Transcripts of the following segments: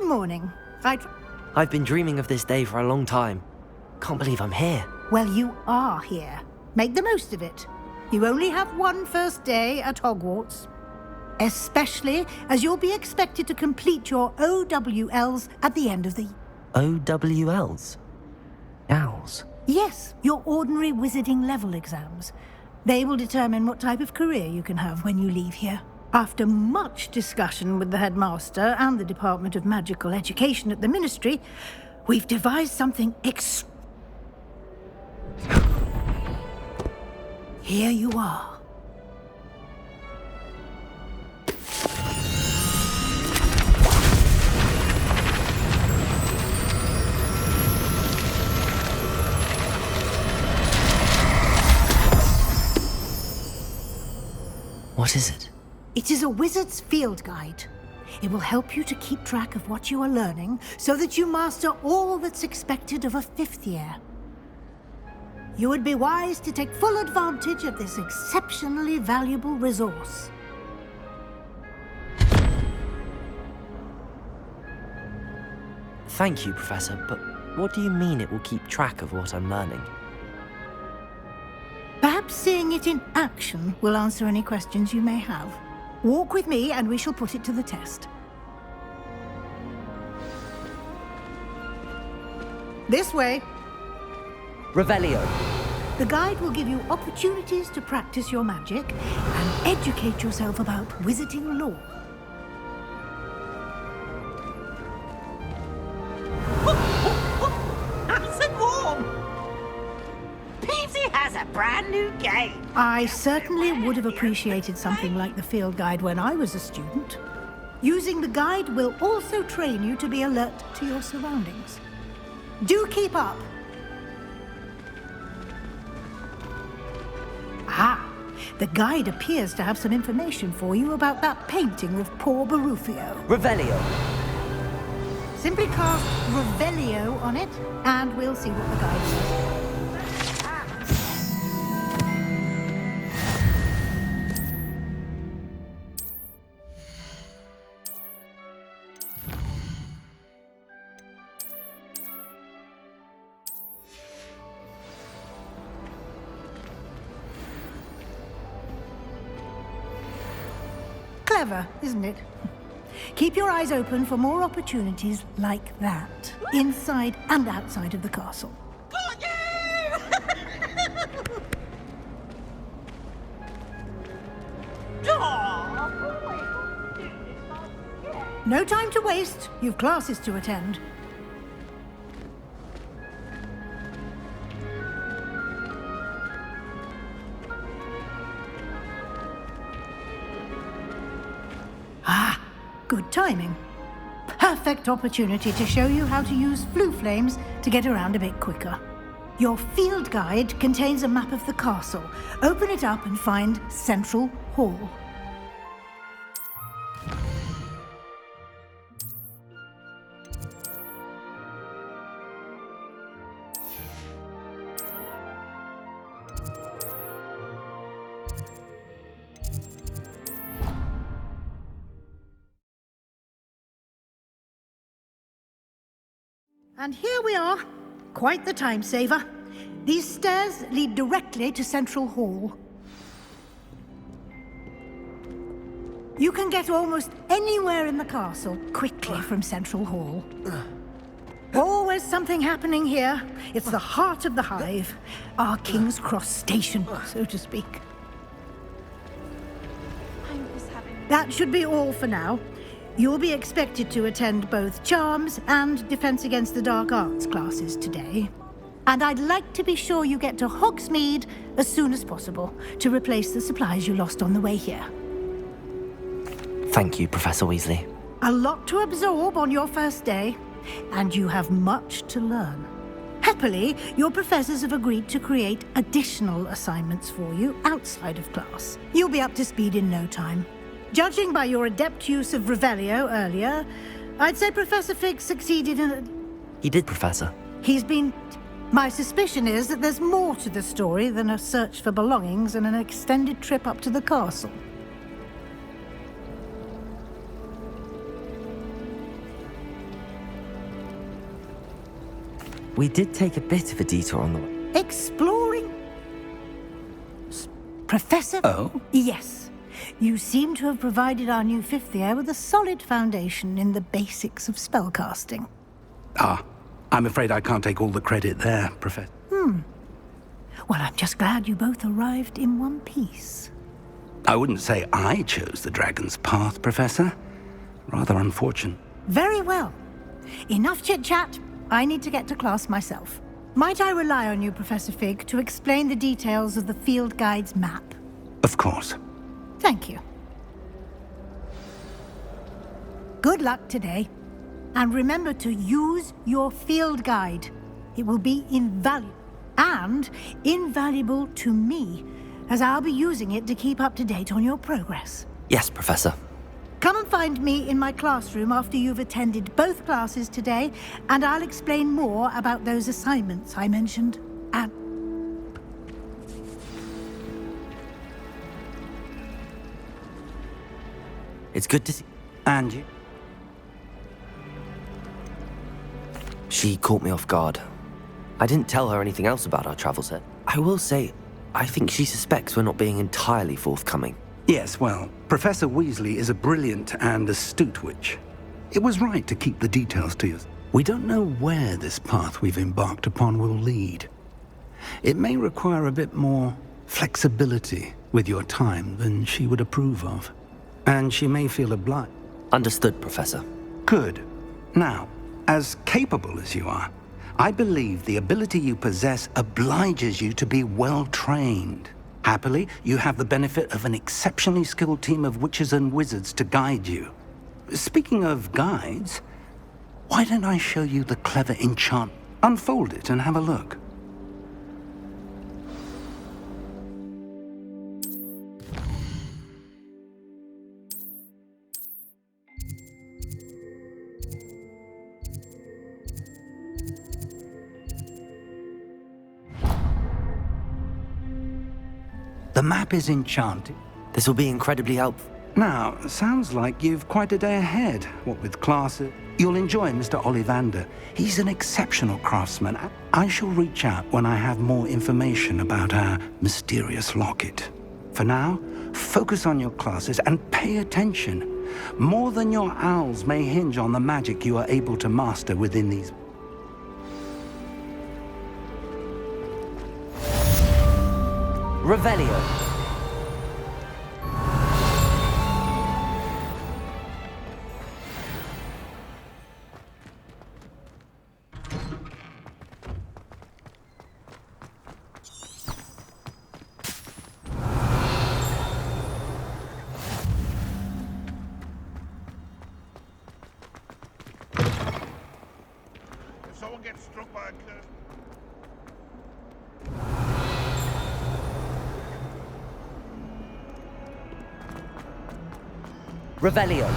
Good morning. I've been dreaming of this day for a long time. Can't believe I'm here. Well, you are here. Make the most of it. You only have one first day at Hogwarts. Especially as you'll be expected to complete your OWLs at the end of the... OWLs? Owls? Yes, your ordinary wizarding level exams. They will determine what type of career you can have when you leave here. After much discussion with the headmaster and the Department of Magical Education at the Ministry, we've devised something Here you are. What is it? It is a wizard's field guide. It will help you to keep track of what you are learning so that you master all that's expected of a fifth year. You would be wise to take full advantage of this exceptionally valuable resource. Thank you, Professor, but what do you mean it will keep track of what I'm learning? Perhaps seeing it in action will answer any questions you may have. Walk with me and we shall put it to the test. This way. Revelio. The guide will give you opportunities to practice your magic and educate yourself about wizarding lore. Nice and warm. Peavesy has a brand new game. I certainly would have appreciated something like the field guide when I was a student. Using the guide will also train you to be alert to your surroundings. Do keep up. Ah, the guide appears to have some information for you about that painting of poor Barufio. Revelio. Simply cast Revelio on it, and we'll see what the guide says. Clever, isn't it? Keep your eyes open for more opportunities like that, inside and outside of the castle. Got you! No time to waste. You've classes to attend. Ah, good timing. Perfect opportunity to show you how to use flue flames to get around a bit quicker. Your field guide contains a map of the castle. Open it up and find Central Hall. And here we are. Quite the time saver. These stairs lead directly to Central Hall. You can get almost anywhere in the castle quickly from Central Hall. Always something happening here. It's the heart of the hive. Our King's Cross station, so to speak. That should be all for now. You'll be expected to attend both Charms and Defense Against the Dark Arts classes today. And I'd like to be sure you get to Hogsmeade as soon as possible to replace the supplies you lost on the way here. Thank you, Professor Weasley. A lot to absorb on your first day, and you have much to learn. Happily, your professors have agreed to create additional assignments for you outside of class. You'll be up to speed in no time. Judging by your adept use of Revelio earlier, I'd say Professor Fig succeeded in... He did, Professor. He's been... My suspicion is that there's more to the story than a search for belongings and an extended trip up to the castle. We did take a bit of a detour on the way. Exploring? Professor? Oh? Yes. You seem to have provided our new fifth year with a solid foundation in the basics of spellcasting. Ah, I'm afraid I can't take all the credit there, Professor. Well, I'm just glad you both arrived in one piece. I wouldn't say I chose the dragon's path, Professor. Rather unfortunate. Very well. Enough chit-chat. I need to get to class myself. Might I rely on you, Professor Fig, to explain the details of the field guide's map? Of course. Thank you. Good luck today. And remember to use your field guide. It will be invaluable. And invaluable to me, as I'll be using it to keep up to date on your progress. Yes, Professor. Come and find me in my classroom after you've attended both classes today, and I'll explain more about those assignments I mentioned. And It's good to see... And you? She caught me off guard. I didn't tell her anything else about our travels yet. I will say, I think she suspects we're not being entirely forthcoming. Yes, well, Professor Weasley is a brilliant and astute witch. It was right to keep the details to you. We don't know where this path we've embarked upon will lead. It may require a bit more flexibility with your time than she would approve of. And she may feel obliged. Understood, Professor. Good. Now, as capable as you are, I believe the ability you possess obliges you to be well trained. Happily, you have the benefit of an exceptionally skilled team of witches and wizards to guide you. Speaking of guides, why don't I show you the clever enchant? Unfold it and have a look. The map is enchanted. This will be incredibly helpful. Now, sounds like you've quite a day ahead, what with classes. You'll enjoy Mr. Ollivander. He's an exceptional craftsman. I shall reach out when I have more information about our mysterious locket. For now, focus on your classes and pay attention. More than your owls may hinge on the magic you are able to master within these. Revelio. If someone gets struck by a curse... Revelio.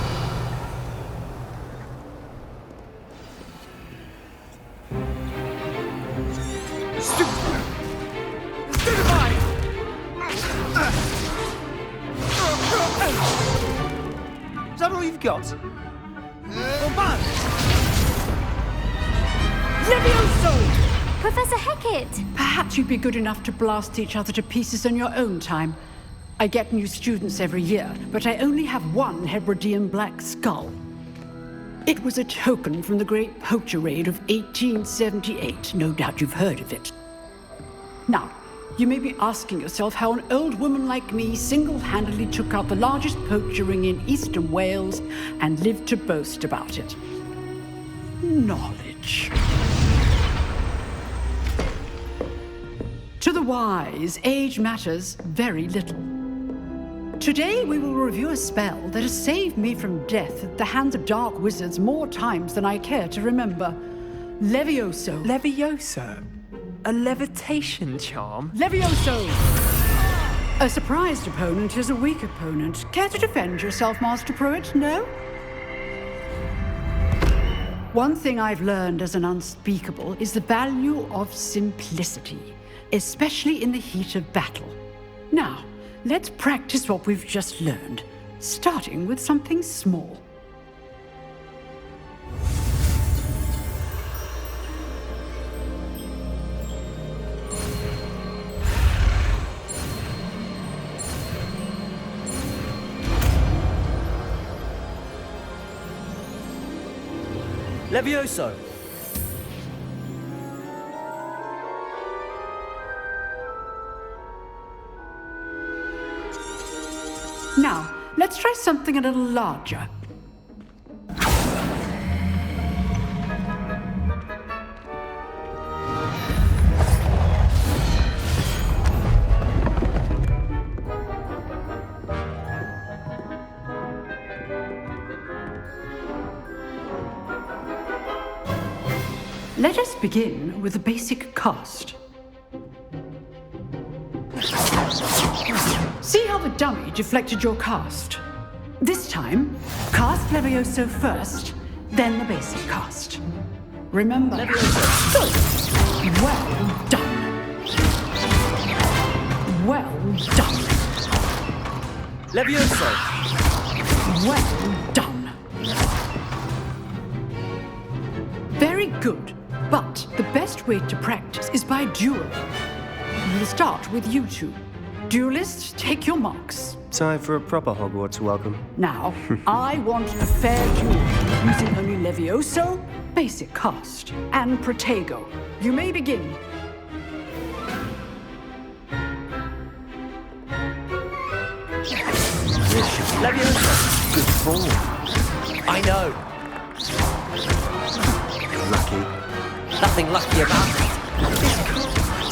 Is that all you've got? Levioso! Professor Hecat! Perhaps you'd be good enough to blast each other to pieces in your own time. I get new students every year, but I only have one Hebridean black skull. It was a token from the Great Poacher Raid of 1878. No doubt you've heard of it. Now, you may be asking yourself how an old woman like me single-handedly took out the largest poacher ring in eastern Wales and lived to boast about it. Knowledge. To the wise, age matters very little. Today we will review a spell that has saved me from death at the hands of dark wizards more times than I care to remember. Levioso. Levioso? A levitation charm? Levioso! A surprised opponent is a weak opponent. Care to defend yourself, Master Pruitt? No? One thing I've learned as an unspeakable is the value of simplicity, especially in the heat of battle. Now, let's practice what we've just learned, starting with something small. Levioso! Now, let's try something a little larger. Let us begin with the basic cast. See how the dummy deflected your cast? This time, cast Levioso first, then the basic cast. Remember? Levioso. Good. Well done. Well done. Levioso! Well done. Very good. But the best way to practice is by duel. We'll start with you two. Duelists, take your marks. Time for a proper Hogwarts welcome. Now, I want a fair duel, using only Levioso, basic cast, and Protego. You may begin. Levioso! Good form. I know. Lucky. Nothing lucky about it.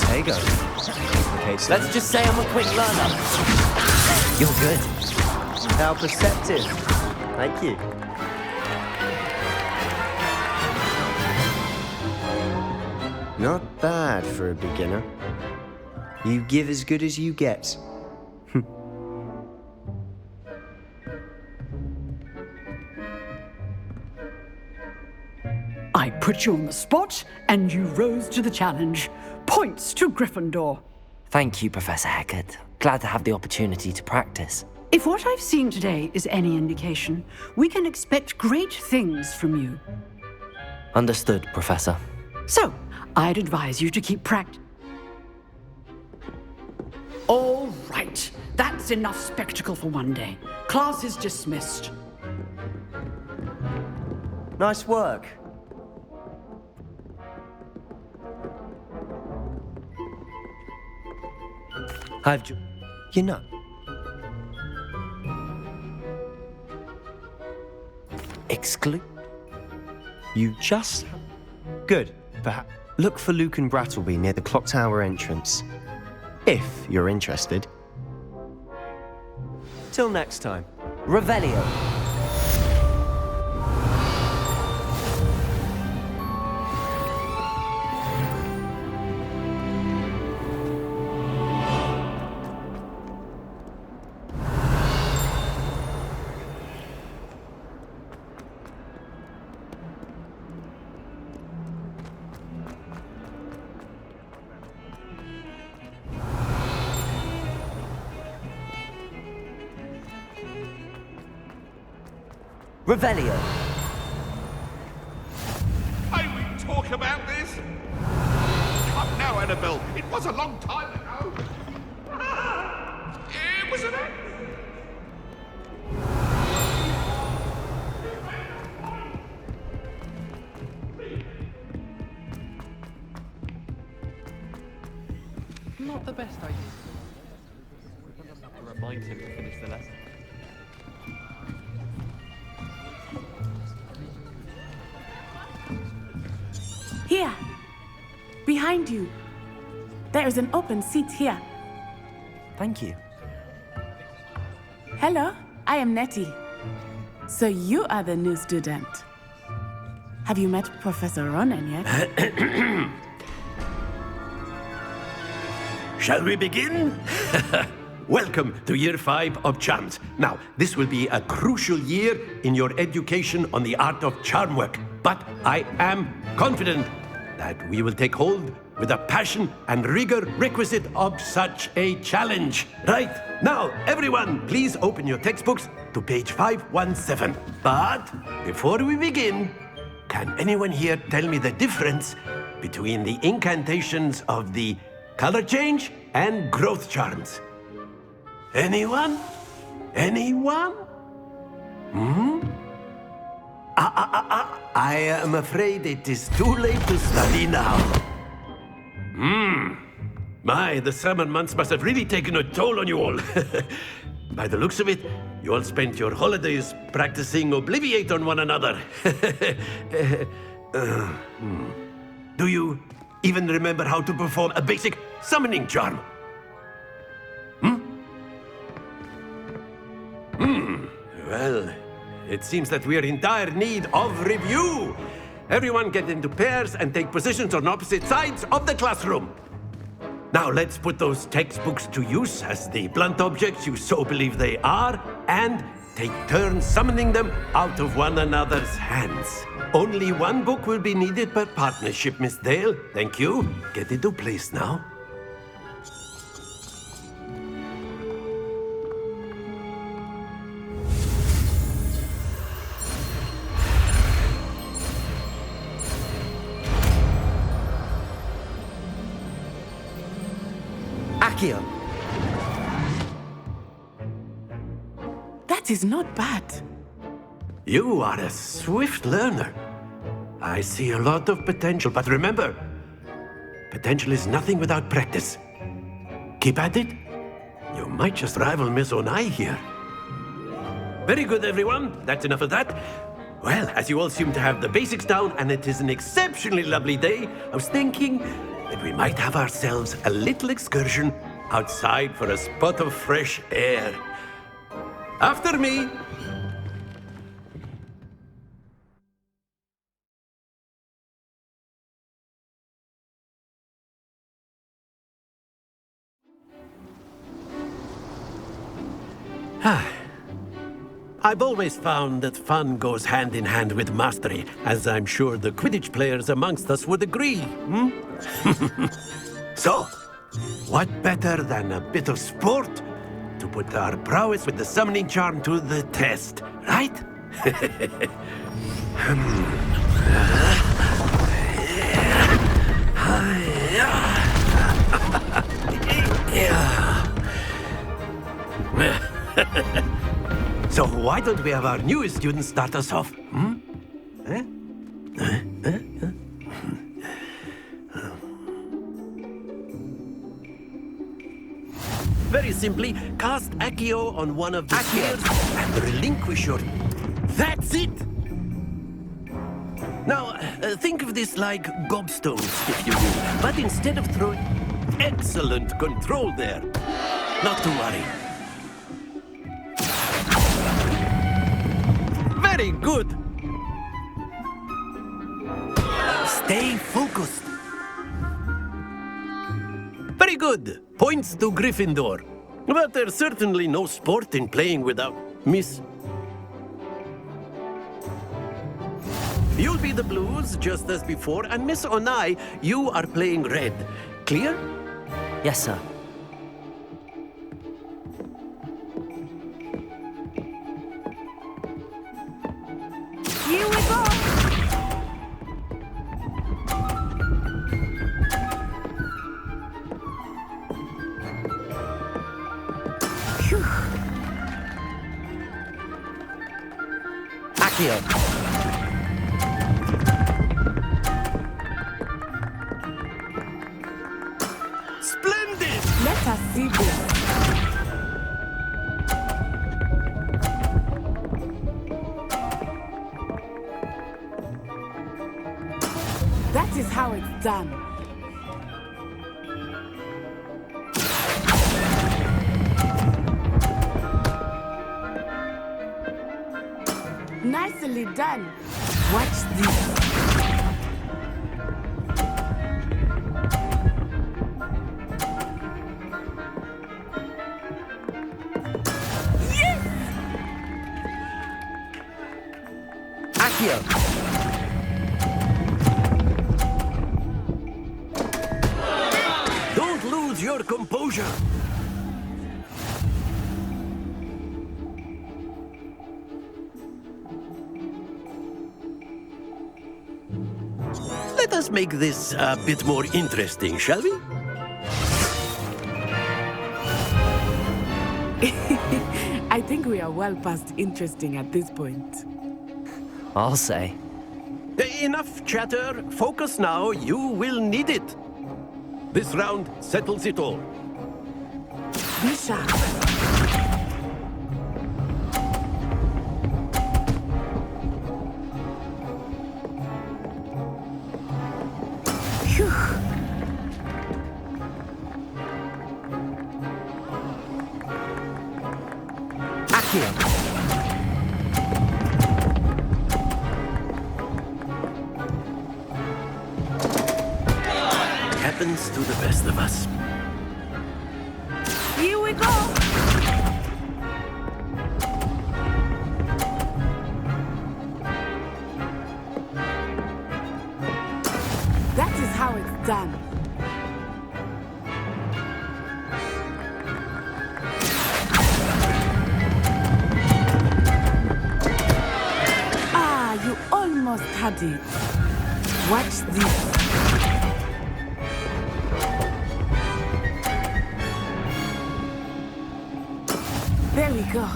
Tego. Okay, so Let's just say I'm a quick learner. You're good. how perceptive. Thank you. Not bad for a beginner. You give as good as you get. I put you on the spot, and you rose to the challenge. Points to Gryffindor. Thank you, Professor Hecat. Glad to have the opportunity to practice. If what I've seen today is any indication, we can expect great things from you. Understood, Professor. So, I'd advise you to keep practice. All right. That's enough spectacle for one day. Class is dismissed. Nice work. You know. Exclude? You just... Good. Perhaps look for Luke and Brattleby near the clock tower entrance. If you're interested. Till next time. Revelio. Revelio. May we talk about this? Come now, Annabelle. It was a long time ago. It was an accident. Not the best idea. Remind him to finish the lesson. Here, behind you. There is an open seat here. Thank you. Hello, I am Nettie. So you are the new student. Have you met Professor Ronan yet? Shall we begin? Welcome to Year 5 of Charms. Now, this will be a crucial year in your education on the art of charm work. But I am confident that we will take hold with the passion and rigor requisite of such a challenge. Right, now, everyone, please open your textbooks to page 517. But before we begin, can anyone here tell me the difference between the incantations of the color change and growth charms? Anyone? Anyone? I am afraid it is too late to study now. My, the summer months must have really taken a toll on you all. By the looks of it, you all spent your holidays practicing Obliviate on one another. Do you even remember how to perform a basic summoning charm? Well, it seems that we are in dire need of review. Everyone get into pairs and take positions on opposite sides of the classroom. Now let's put those textbooks to use as the blunt objects you so believe they are, and take turns summoning them out of one another's hands. Only one book will be needed per partnership, Miss Dale. Thank you. Get into place now. Accio! That is not bad. You are a swift learner. I see a lot of potential, but remember, potential is nothing without practice. Keep at it. You might just rival Miss Onai here. Very good, everyone. That's enough of that. Well, as you all seem to have the basics down, and it is an exceptionally lovely day, I was thinking that we might have ourselves a little excursion outside for a spot of fresh air. After me. I've always found that fun goes hand in hand with mastery, as I'm sure the Quidditch players amongst us would agree. So, what better than a bit of sport to put our prowess with the summoning charm to the test, right? So why don't we have our newest student start us off? Very simply, cast Accio on one of the spheres and relinquish your... That's it! Now, think of this like gobstones, if you will. But instead of throwing... Excellent control there. Not to worry. Very good. Stay focused. Very good. Points to Gryffindor. But there's certainly no sport in playing without Miss... You'll be the Blues, just as before, and Miss Onai, you are playing red. Clear? Yes, sir. Here we go! Accio! Splendid! Let us see this. That is how it's done. Nicely done. Watch this. Accio! Don't lose your composure. Let us make this a bit more interesting, shall we? I think we are well past interesting at this point. I'll say. Enough chatter. Focus now. You will need it. This round settles it all. Be sharp. Accio. Happens to the best of us. Here we go! That is how it's done. Ah, you almost had it. Watch this. There we go.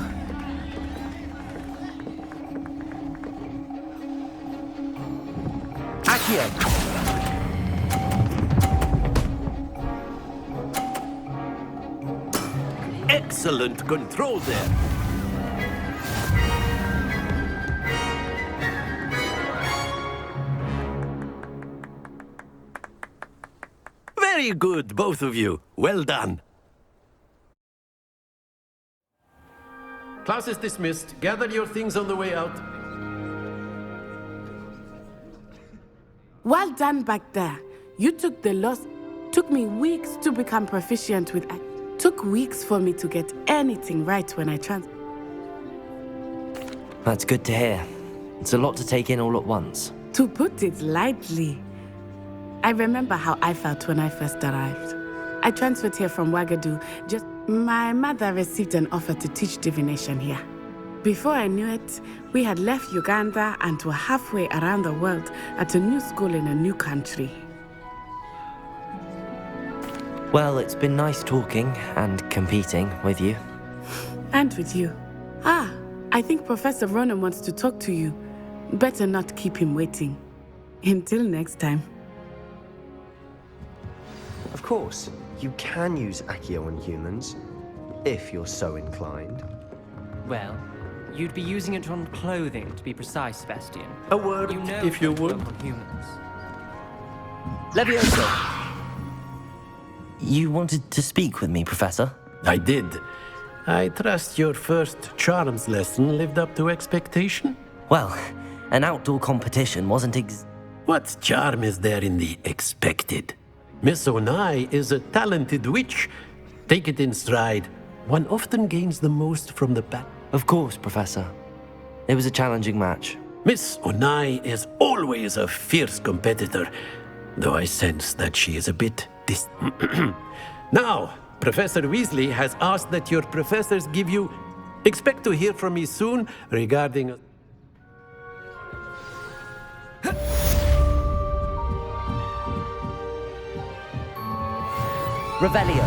Accio. Excellent control there. Very good, both of you. Well done. Class is dismissed. Gather your things on the way out. Well done back there. You took the loss. Took me weeks to become proficient with. Took weeks for me to get anything right when I That's good to hear. It's a lot to take in all at once. To put it lightly, I remember how I felt when I first arrived. I transferred here from Ouagadougou. My mother received an offer to teach divination here. Before I knew it, we had left Uganda and were halfway around the world at a new school in a new country. Well, it's been nice talking and competing with you. And with you. Ah, I think Professor Ronan wants to talk to you. Better not keep him waiting. Until next time. Of course, you can use Accio on humans, if you're so inclined. Well, you'd be using it on clothing, to be precise, Sebastian. A word, You know if you how to would. work on humans. Levioso! You wanted to speak with me, Professor? I did. I trust your first charms lesson lived up to expectation? Well, an outdoor competition wasn't What charm is there in the expected? Miss Onai is a talented witch. Take it in stride. One often gains the most from the back. Of course, Professor. It was a challenging match. Miss Onai is always a fierce competitor, though I sense that she is a bit Now, Professor Weasley has asked that your professors give you... Expect to hear from me soon regarding... Revelio.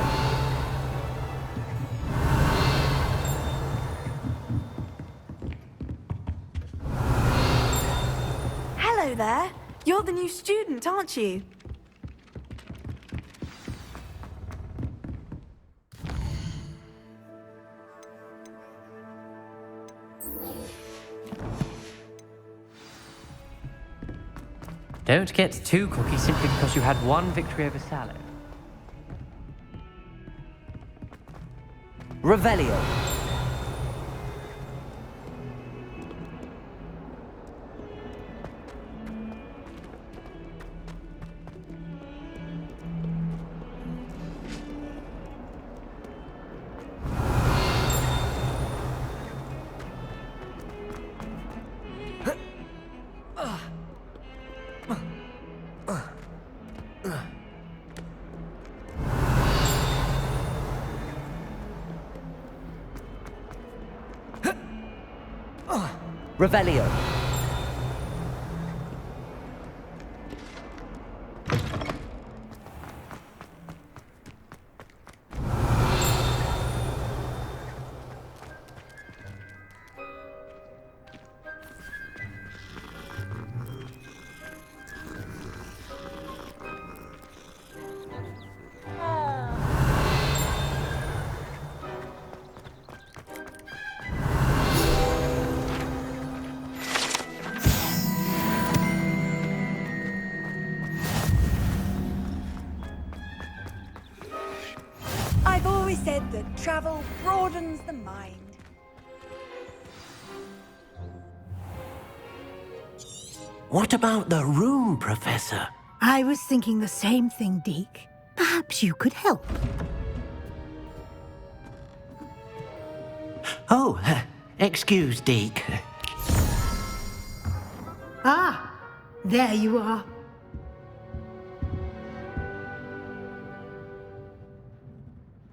Hello there. You're the new student, aren't you? Don't get too cocky simply because you had one victory over Sallow. Revelio. Revelio. always said that travel broadens the mind. What about the room, Professor? I was thinking the same thing, Deek. Perhaps you could help. Oh, excuse, Deek. Ah, there you are.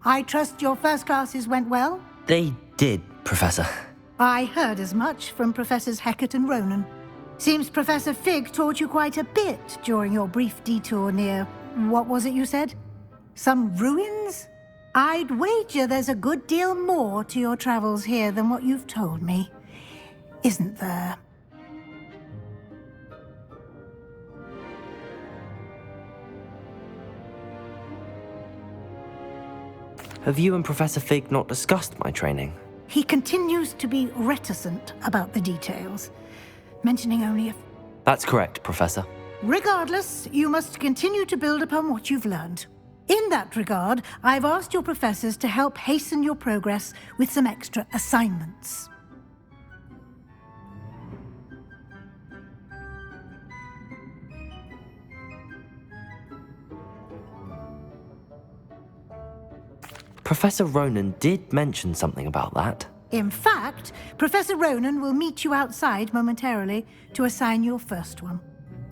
I trust your first classes went well? They did, Professor. I heard as much from Professors Hecat and Ronan. Seems Professor Fig taught you quite a bit during your brief detour near... what was it you said? Some ruins? I'd wager there's a good deal more to your travels here than what you've told me. Isn't there? Have you and Professor Fig not discussed my training? He continues to be reticent about the details, mentioning only a... That's correct, Professor. Regardless, you must continue to build upon what you've learned. In that regard, I've asked your professors to help hasten your progress with some extra assignments. Professor Ronan did mention something about that. In fact, Professor Ronan will meet you outside momentarily to assign your first one.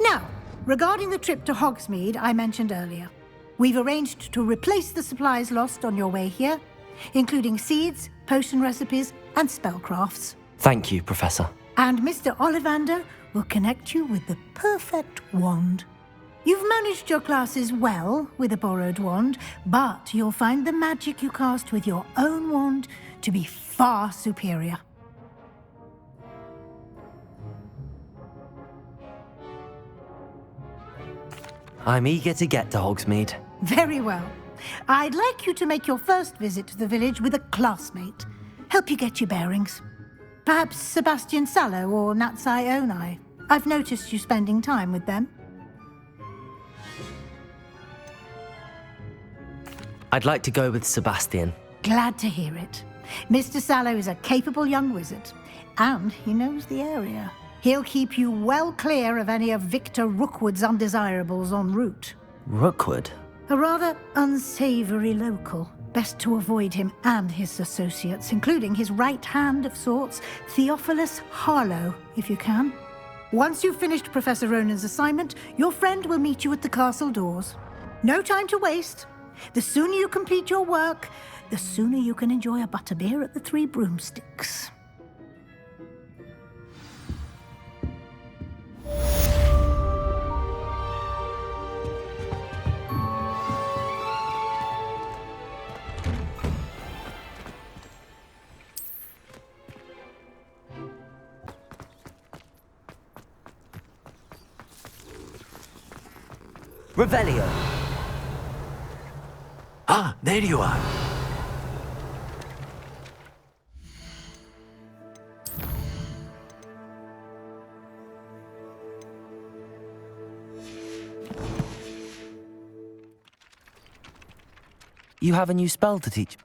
Now, regarding the trip to Hogsmeade I mentioned earlier, we've arranged to replace the supplies lost on your way here, including seeds, potion recipes, and spellcrafts. Thank you, Professor. And Mr. Ollivander will connect you with the perfect wand. You've managed your classes well with a borrowed wand, but you'll find the magic you cast with your own wand to be far superior. I'm eager to get to Hogsmeade. Very well. I'd like you to make your first visit to the village with a classmate. Help you get your bearings. Perhaps Sebastian Sallow or Natsai Onai. I've noticed you spending time with them. I'd like to go with Sebastian. Glad to hear it. Mr. Sallow is a capable young wizard, and he knows the area. He'll keep you well clear of any of Victor Rookwood's undesirables en route. Rookwood? A rather unsavory local. Best to avoid him and his associates, including his right hand of sorts, Theophilus Harlow, if you can. Once you've finished Professor Ronan's assignment, your friend will meet you at the castle doors. No time to waste. The sooner you complete your work, the sooner you can enjoy a butterbeer at the Three Broomsticks. Revelio. Ah, there you are. You have a new spell to teach.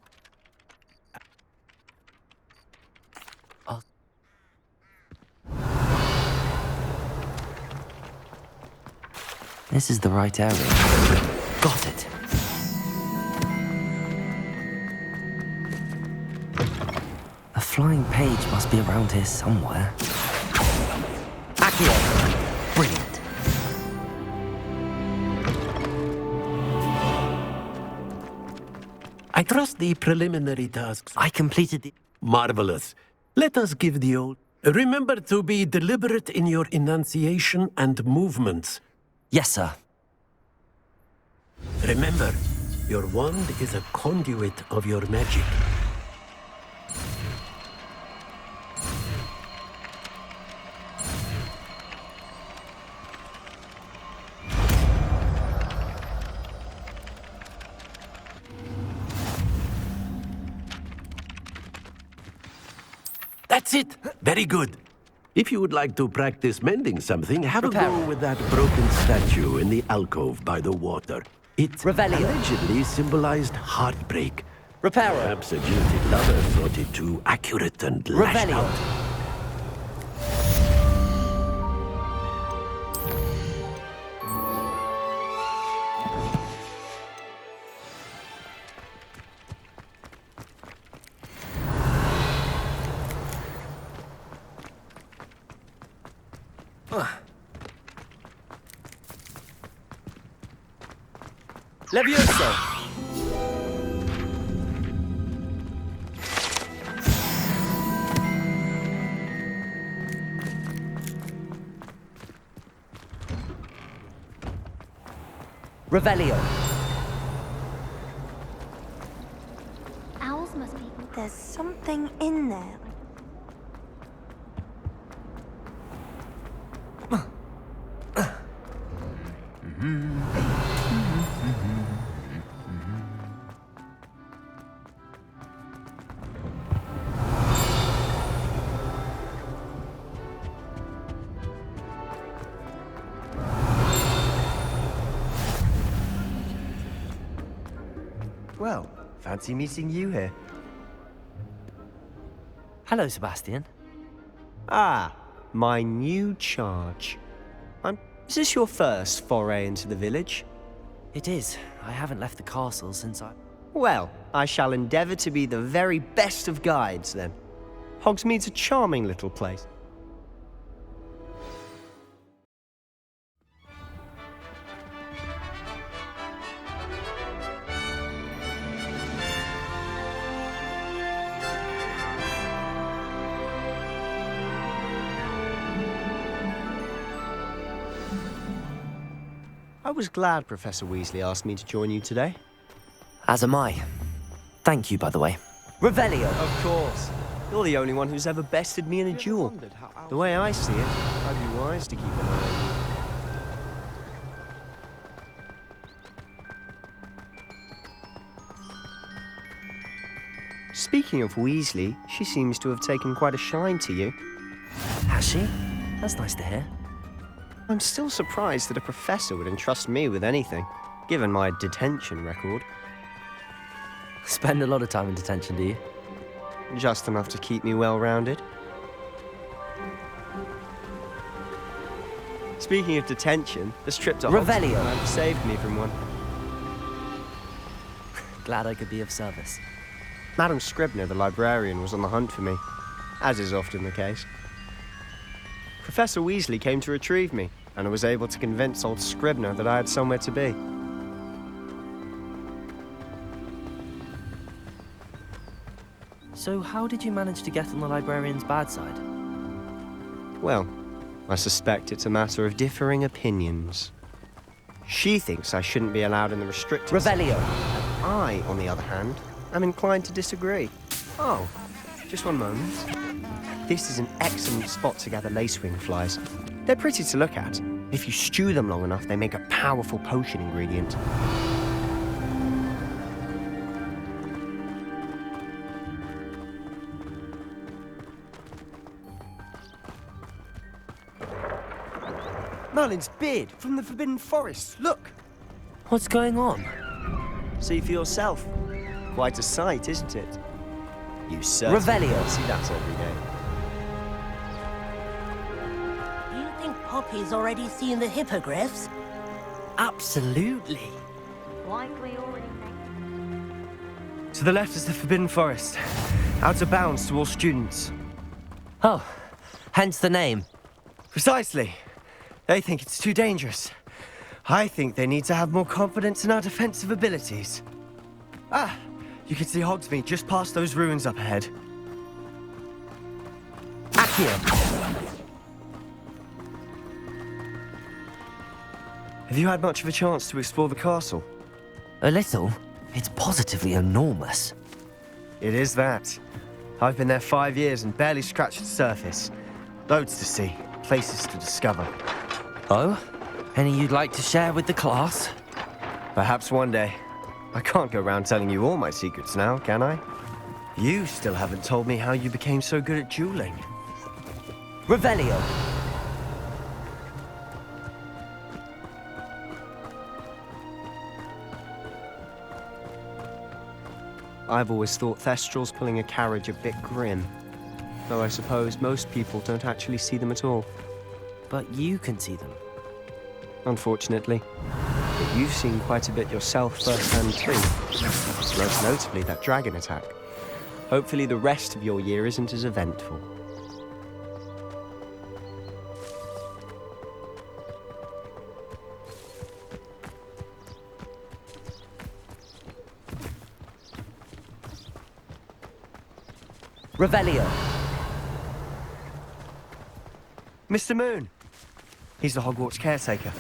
This is the right area. Got it. A flying page must be around here somewhere. Accio! Brilliant. I trust the preliminary tasks. I completed the... Marvelous. Let us give the old... Remember to be deliberate in your enunciation and movements. Yes, sir. Remember, your wand is a conduit of your magic. That's it! Very good. If you would like to practice mending something, have a go with that broken statue in the alcove by the water. It Revelio. allegedly symbolized heartbreak. Reparo. Perhaps the jilted lover thought it too accurate and lashed Revelio. out. Levioso. Revelio. Owls must be. There's something in there. Well, fancy meeting you here. Hello, Sebastian. Ah, my new charge. Is this your first foray into the village? It is. I haven't left the castle since I... Well, I shall endeavour to be the very best of guides, then. Hogsmeade's a charming little place. I was glad Professor Weasley asked me to join you today. As am I. Thank you, by the way. Revelio. Of course. You're the only one who's ever bested me in a duel. The way I see it, I'd be wise to keep an eye on you. Speaking of Weasley, she seems to have taken quite a shine to you. Has she? That's nice to hear. I'm still surprised that a professor would entrust me with anything, given my detention record. Spend a lot of time in detention, do you? Just enough to keep me well-rounded. Speaking of detention, this trip to Revelio Hogwarts saved me from one. Glad I could be of service. Madam Scribner, the librarian, was on the hunt for me, as is often the case. Professor Weasley came to retrieve me, and I was able to convince old Scribner that I had somewhere to be. So how did you manage to get on the librarian's bad side? Well, I suspect it's a matter of differing opinions. She thinks I shouldn't be allowed in the restricted... Revelio. And I, on the other hand, am inclined to disagree. Oh, just one moment. This is an excellent spot to gather lacewing flies. They're pretty to look at. If you stew them long enough, they make a powerful potion ingredient. Merlin's beard from the Forbidden Forest. Look! What's going on? See for yourself. Quite a sight, isn't it? You certainly Revelio. see that every day. You think Poppy's already seen the hippogriffs? Absolutely. Likely already know. To the left is the Forbidden Forest. Out of bounds to all students. Oh, hence the name. Precisely. They think it's too dangerous. I think they need to have more confidence in our defensive abilities. Ah, you can see Hogsmeade just past those ruins up ahead. Accio! Have you had much of a chance to explore the castle? A little. It's positively enormous. It is that. I've been there 5 years and barely scratched the surface. Loads to see, places to discover. Oh? Any you'd like to share with the class? Perhaps one day. I can't go around telling you all my secrets now, can I? You still haven't told me how you became so good at dueling. Revelio. I've always thought Thestrals pulling a carriage a bit grim. Though I suppose most people don't actually see them at all. But you can see them. Unfortunately. But you've seen quite a bit yourself firsthand too. Most notably that dragon attack. Hopefully the rest of your year isn't as eventful. Revelio. Mr. Moon! He's the Hogwarts caretaker.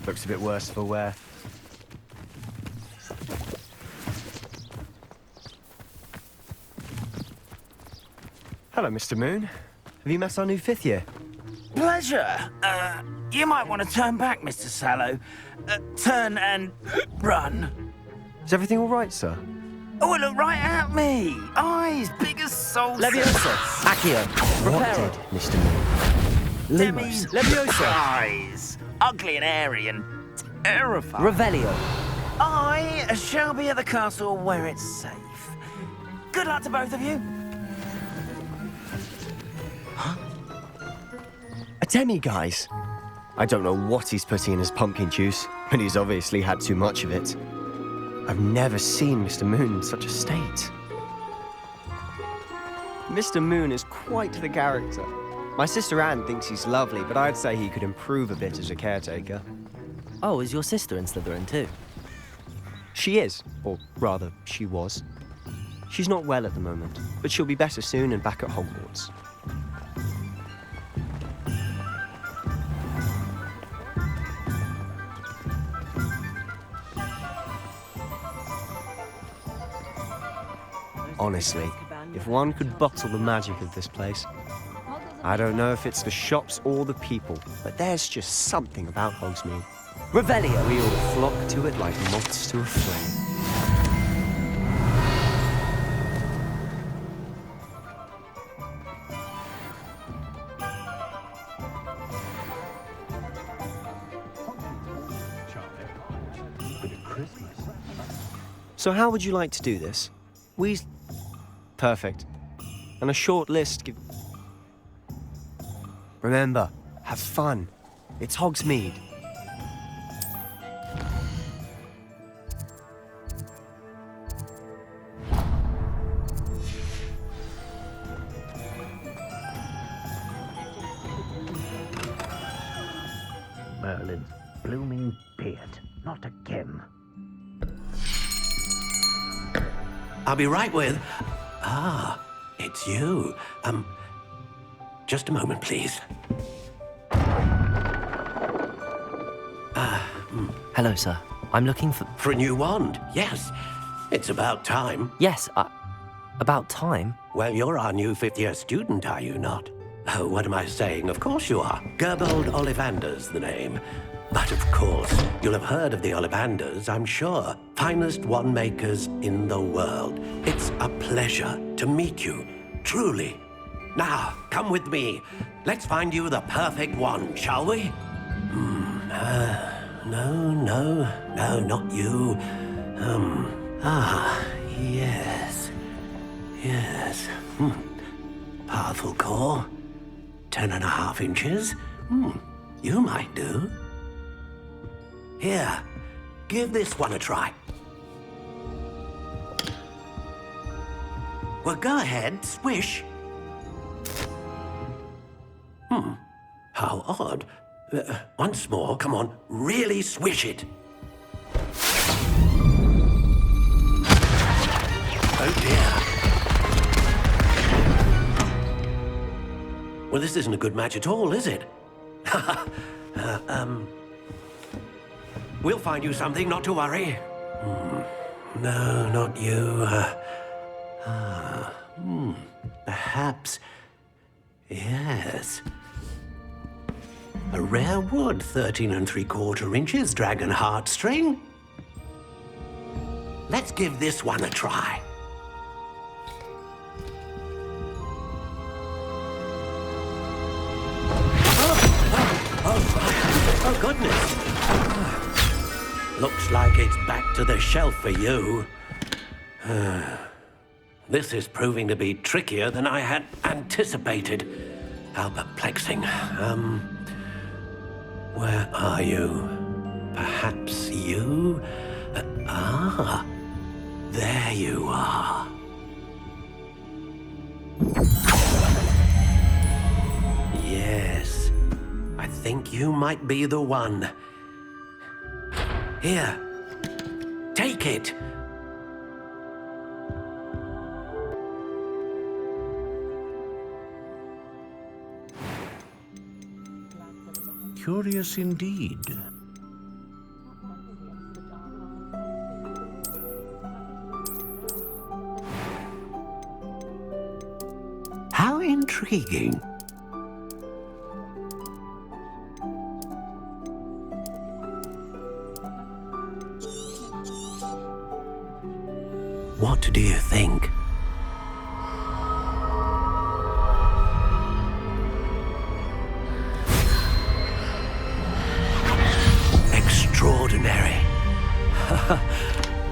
Looks a bit worse for wear. Hello, Mr. Moon. Have you met our new 5th year? Pleasure. You might want to turn back, Mr. Sallow. Turn and run. Is everything all right, sir? Oh, look right at me. Eyes big as saucers. Leviosa. Accio. What Reparo. did, Mr. Moon? Lumos. Leviosa. Eyes. Ugly and airy and terrifying. Revelio. I shall be at the castle where it's safe. Good luck to both of you. A demi-guise? I don't know what he's putting in his pumpkin juice, but he's obviously had too much of it. I've never seen Mr. Moon in such a state. Mr. Moon is quite the character. My sister Anne thinks he's lovely, but I'd say he could improve a bit as a caretaker. Oh, is your sister in Slytherin too? She is, or rather, she was. She's not well at the moment, but she'll be better soon and back at Hogwarts. Honestly, if one could bottle the magic of this place. I don't know if it's the shops or the people, but there's just something about Hogsmeade. Revelio. We all flock to it like moths to a flame. So how would you like to do this? Perfect. And a short list Remember, have fun. It's Hogsmeade. Merlin's blooming beard. Not again. I'll be right with... it's you. Just a moment, please. Hello, sir. I'm looking for... For a new wand, yes. It's about time. Yes, about time? Well, you're our new 5th-year student, are you not? Oh, what am I saying? Of course you are. Gerbold Ollivander's the name. But of course, you'll have heard of the Ollivanders, I'm sure. Finest wand makers in the world. It's a pleasure to meet you, truly. Now, come with me. Let's find you the perfect wand, shall we? No, not you. Yes. Powerful core. 10.5 inches. You might do. Here, give this one a try. Well, go ahead, swish. How odd. Once more, come on, really swish it. Oh dear. Well, this isn't a good match at all, is it? We'll find you something, not to worry. No, not you. Perhaps. Yes. A rare wood, 13 3/4 inches, dragon heartstring. Let's give this one a try. Oh, goodness. Looks like it's back to the shelf for you. This is proving to be trickier than I had anticipated. How perplexing. Where are you? Perhaps you? There you are. Yes, I think you might be the one. Here, take it. Curious indeed. How intriguing. What do you think? Extraordinary.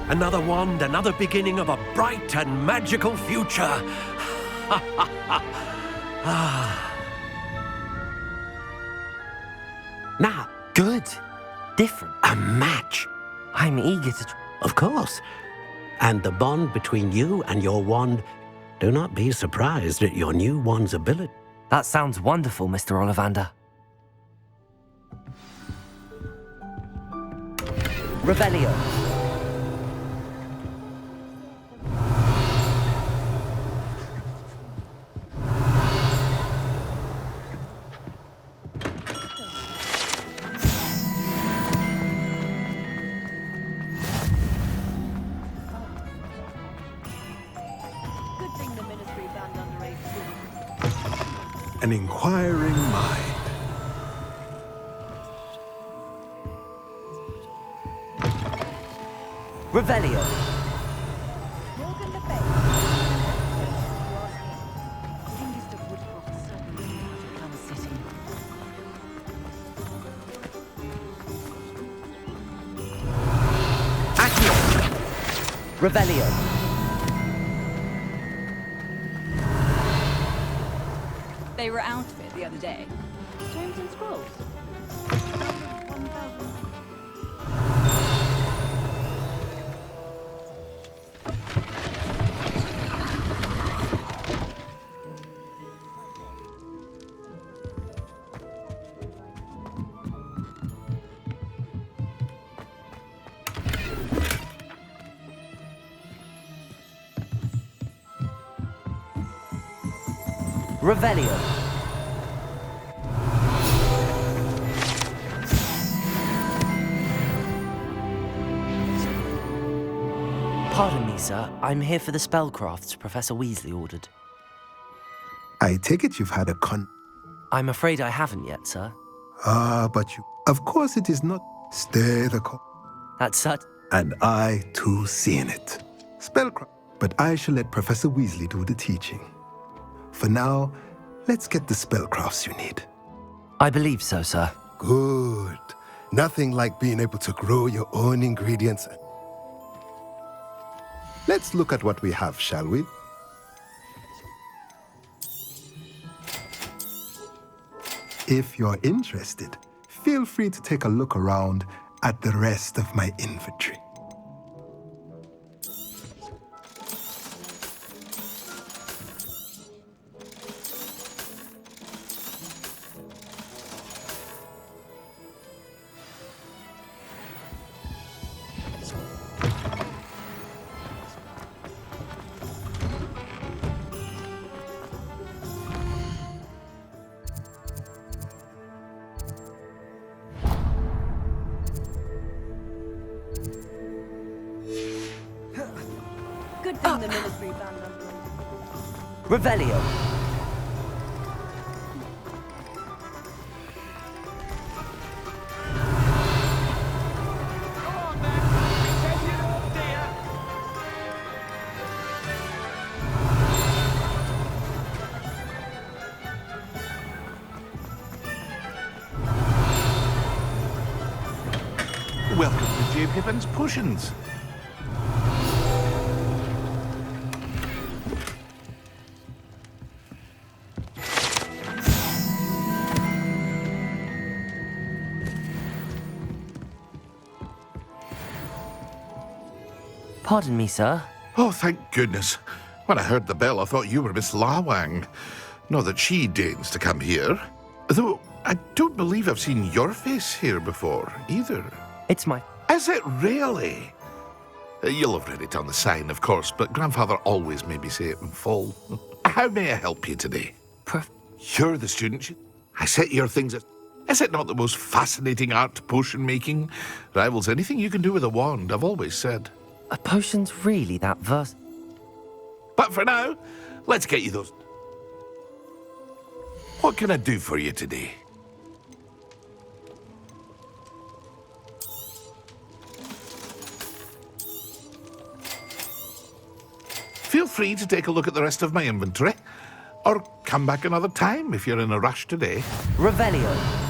Another wand, another beginning of a bright and magical future. Now, Good. Different. a match. I'm eager to... Of course. And the bond between you and your wand, do not be surprised at your new wand's ability. That sounds wonderful, Mr. Ollivander. Revelio. An inquiring mind. Revelio. Accio. Revelio. They were out of it the other day. Stones and scrolls. Revelio. Pardon me, sir. I'm here for the spellcrafts Professor Weasley ordered. I take it you've had a I'm afraid I haven't yet, sir. but you... Of course it is not. Stay the That's such... And I, too, seen it. Spellcraft. But I shall let Professor Weasley do the teaching. For now, let's get the spellcrafts you need. I believe so, sir. Good. Nothing like being able to grow your own ingredients. Let's look at what we have, shall we? If you're interested, feel free to take a look around at the rest of my inventory. Good thing the ministry banned them. Revelio. Welcome to J. Pippin's Potions. Pardon me, sir. Oh, thank goodness. When I heard the bell, I thought you were Miss Lawang. Not that she deigns to come here. Though, I don't believe I've seen your face here before, either. It's my... Is it really? You'll have read it on the sign, of course, but Grandfather always made me say it in full. How may I help you today? You're the student. I set your things at... Is it not the most fascinating art potion making? Rivals anything you can do with a wand, I've always said. A potion's really that verse... But for now, let's get you those... What can I do for you today? Feel free to take a look at the rest of my inventory. Or come back another time if you're in a rush today. Revelio.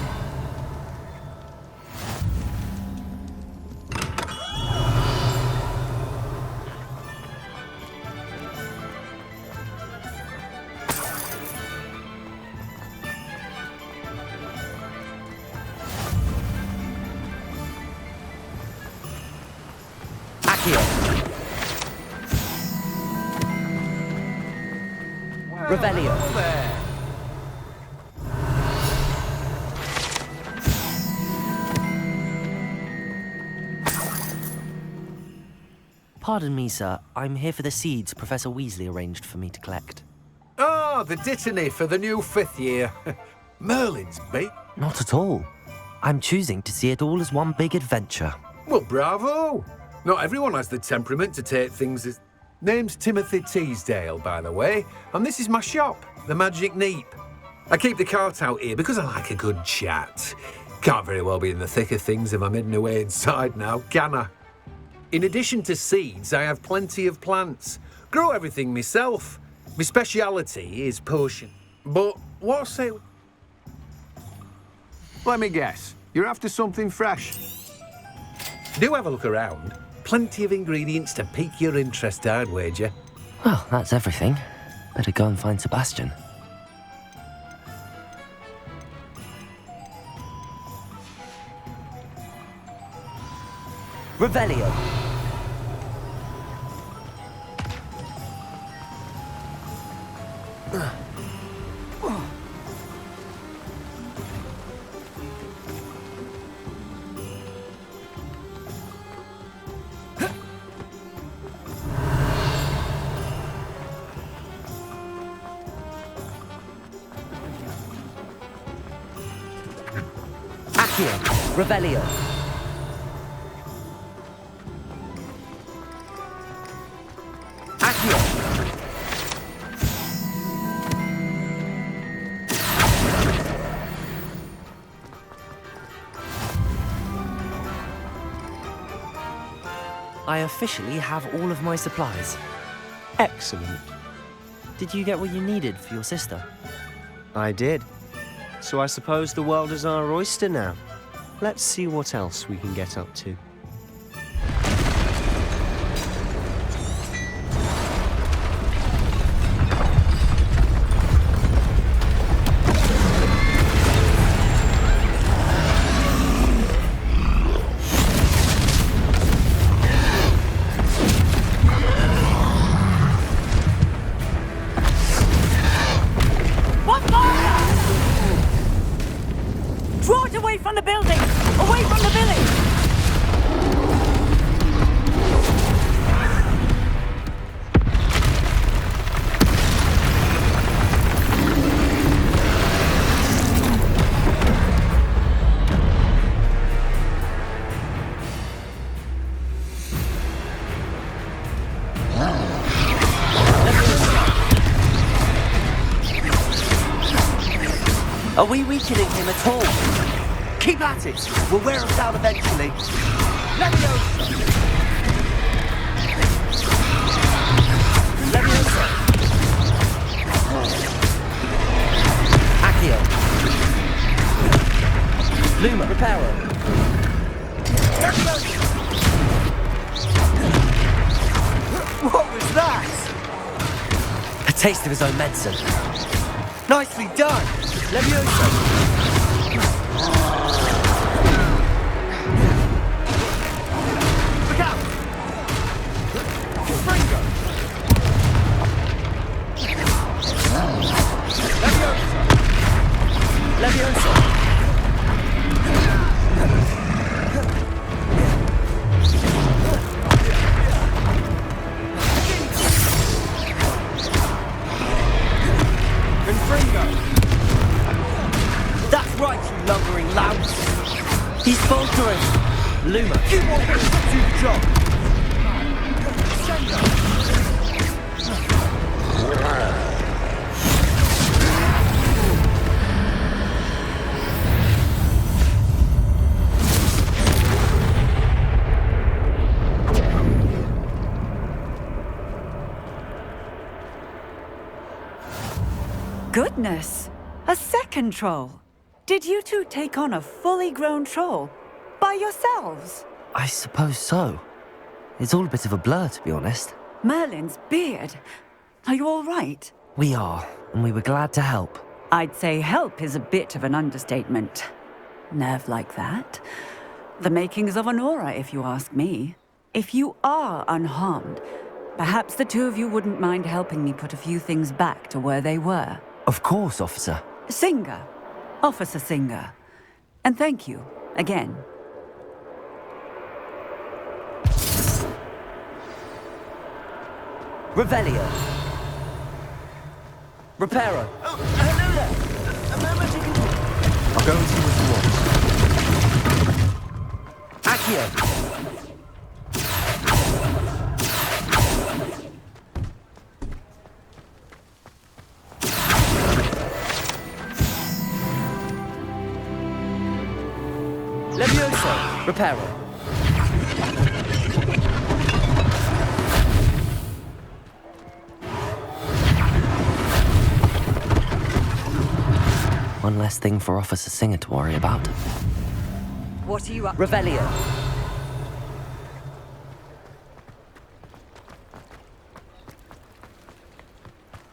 Revelio. Pardon me, sir. I'm here for the seeds Professor Weasley arranged for me to collect. Oh, the dittany for the new 5th year. Merlin's bait. Not at all. I'm choosing to see it all as one big adventure. Well, bravo. Not everyone has the temperament to take things as... Name's Timothy Teasdale, by the way, and this is my shop, the Magic Neep. I keep the cart out here because I like a good chat. Can't very well be in the thick of things if I'm hidden away inside now, can I? In addition to seeds, I have plenty of plants. Grow everything myself. My speciality is potion. But what's it? Let me guess. You're after something fresh. Do have a look around. Plenty of ingredients to pique your interest, I'd wager. Well, that's everything. Better go and find Sebastian. Revelio. Revelio. Accio. I officially have all of my supplies. Excellent. Did you get what you needed for your sister? I did. So I suppose the world is our oyster now. Let's see what else we can get up to. Draw it away from the building! Away from the village! Are we weakening him at all? Keep at it! We'll wear him down eventually. Leviosa! Leviosa! Accio! Luma! Reparo! What was that? A taste of his own medicine. Nicely done! Leviosa! Look out! onto him! Luma! You won't get to the job! Goodness! A second troll! Did you two take on a fully grown troll? By yourselves? I suppose so. It's all a bit of a blur, to be honest. Merlin's beard. Are you all right? We are, and we were glad to help. I'd say help is a bit of an understatement. Nerve like that. The makings of an aura, if you ask me. If you are unharmed, perhaps the two of you wouldn't mind helping me put a few things back to where they were. Of course, officer. Singer. Officer Singer. And thank you, again. Revelio. Reparo. Oh, hello there. A moment ago. I'll go and see what you want. Accio. Levioso. Reparo. One less thing for Officer Singer to worry about. What are you up to? Revelio.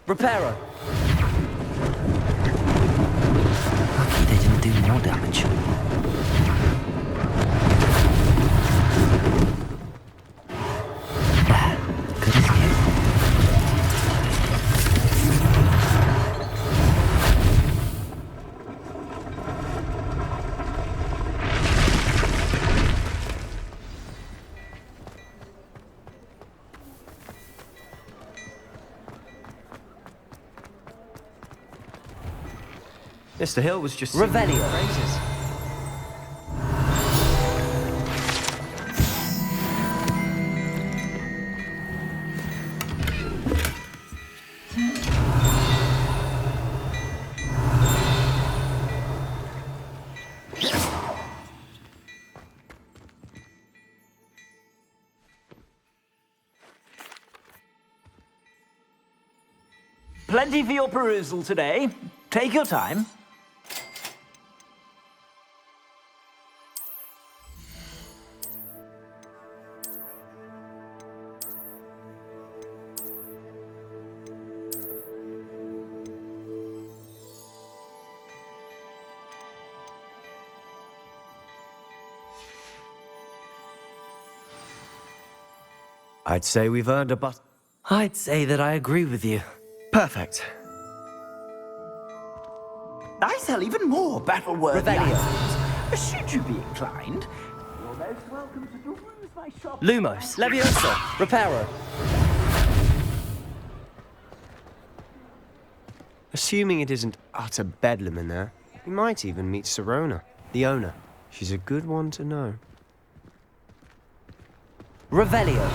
Reparo. Lucky they didn't do more damage. There. Good as new. Mr. Hill was just Revelio. Praises. Plenty for your perusal today. Take your time. I'd say we've earned a but. I'd say that I agree with you. Perfect. I sell even more battle-worthy Revelio. items. Should you be inclined, you're most welcome to peruse my shop. Lumos. Levioso. Reparo. Assuming it isn't utter bedlam in there, we might even meet Sirona, the owner. She's a good one to know. Revelio.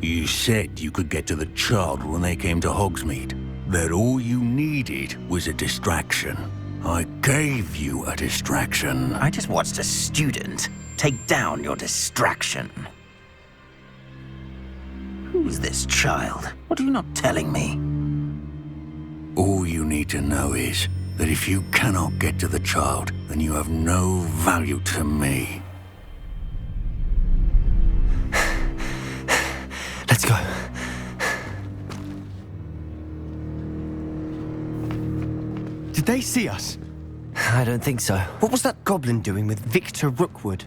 You said you could get to the child when they came to Hogsmeade. That all you needed was a distraction. I gave you a distraction. I just watched a student take down your distraction. Who's this child? What are you not telling me? All you need to know is that if you cannot get to the child, then you have no value to me. Let's go. Did they see us? I don't think so. What was that goblin doing with Victor Rookwood?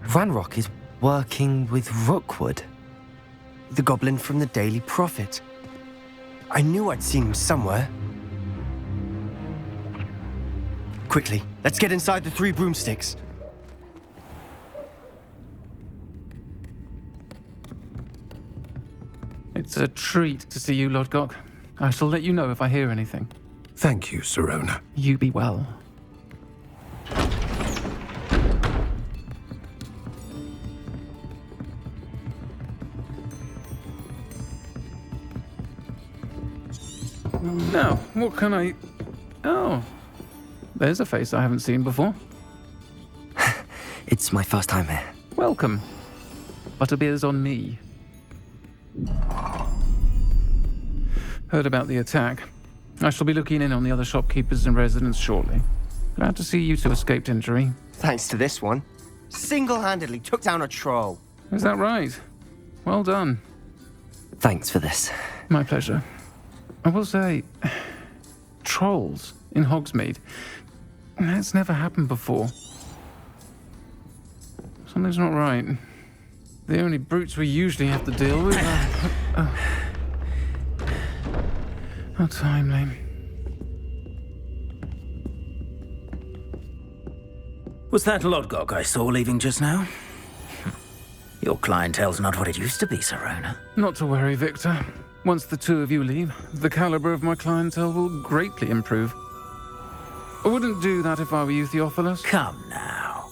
Ranrock is working with Rookwood. The goblin from the Daily Prophet. I knew I'd seen him somewhere. Quickly, let's get inside the 3 broomsticks. It's a treat to see you, Lodgok. I shall let you know if I hear anything. Thank you, Sirona. You be well. Now, what can I... Oh, there's a face I haven't seen before. It's my first time here. Welcome. Butterbeer's on me. Heard about the attack. I shall be looking in on the other shopkeepers and residents shortly. Glad to see you two escaped injury. Thanks to this one. Single-handedly took down a troll. Is that right? Well done. Thanks for this. My pleasure. I will say, trolls in Hogsmeade. That's never happened before. Something's not right. The only brutes we usually have to deal with are... How timely. Was that Lodgok I saw leaving just now? Your clientele's not what it used to be, Sirona. Not to worry, Victor. Once the two of you leave, the caliber of my clientele will greatly improve. I wouldn't do that if I were you, Theophilus. Come now.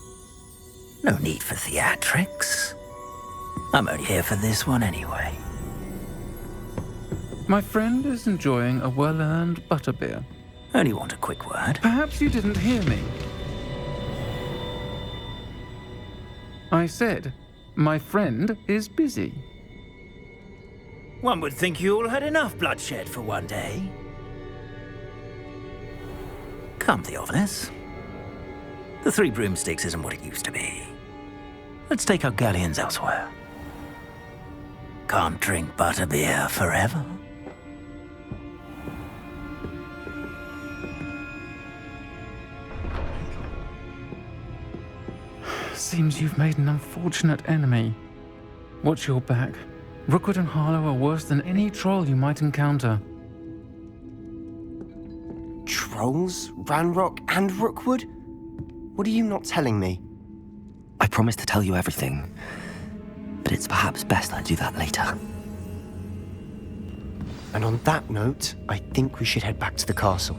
No need for theatrics. I'm only here for this one anyway. My friend is enjoying a well-earned butterbeer. Only want a quick word. Perhaps you didn't hear me. I said, my friend is busy. One would think you all had enough bloodshed for one day. Come, Theophilus. The 3 broomsticks isn't what it used to be. Let's take our galleons elsewhere. Can't drink butterbeer forever. Seems you've made an unfortunate enemy. Watch your back. Rookwood and Harlow are worse than any troll you might encounter. Trolls? Ranrock and Rookwood? What are you not telling me? I promised to tell you everything, but it's perhaps best I do that later. And on that note, I think we should head back to the castle.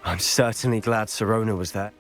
I'm certainly glad Sirona was there.